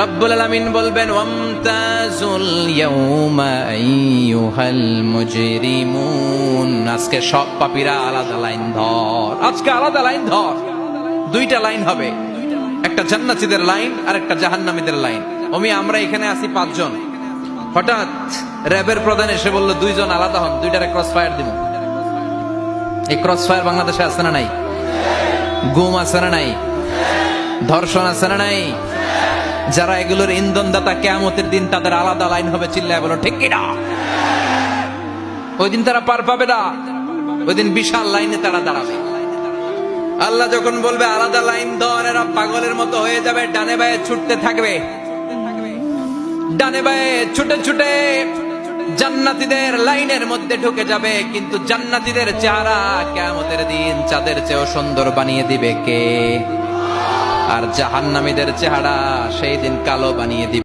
রব্বুল আলামিন বলবেন ওয়ামতাজুল ইয়াউমা আইয়ুহাল মুজরিমুন, আজকে সব পাপীরা আলাদা লাইন ধর, আজকে আলাদা লাইন ধর। দুইটা লাইন হবে, একটা জান্নাতীদের লাইন আর একটা জাহান্নামীদের লাইন। আমরা এখানে আছি 5 জন, হঠাৎ র্যাবের প্রধান এসে বলল 2 জন আলাদা হন, দুইটারে ক্রস ফায়ার দিব। এই ক্রস ফায়ার বাংলাদেশে আছে না নাই? গুম আছে না নাই? ধর্ষণ আছে না নাই? যারা এগুলোর ইন্ধনদাতা, কিয়ামতের দিন তাদের আলাদা লাইন হবে। চিল্লায় বলো ঠিক কিনা? ওই দিন তারা পার পাবে না, ওই দিন বিশাল লাইনে তারা দাঁড়াবে। আল্লাহ যখন বলবে আলাদা লাইন ধর, এরা পাগলের মতো হয়ে যাবে, ডানে বায়ে ছুটতে থাকবে। ডানে বায়ে ছুটে ছুটে জান্নাতীদের লাইনের মধ্যে ঢুকে যাবে, কিন্তু জান্নাতীদের চেহারা কিয়ামতের দিন চাঁদের চেয়েও সুন্দর বানিয়ে দিবে কে? আর জাহান্নামীদের চেহারা সেই দিন কালো বানিয়ে দিবে।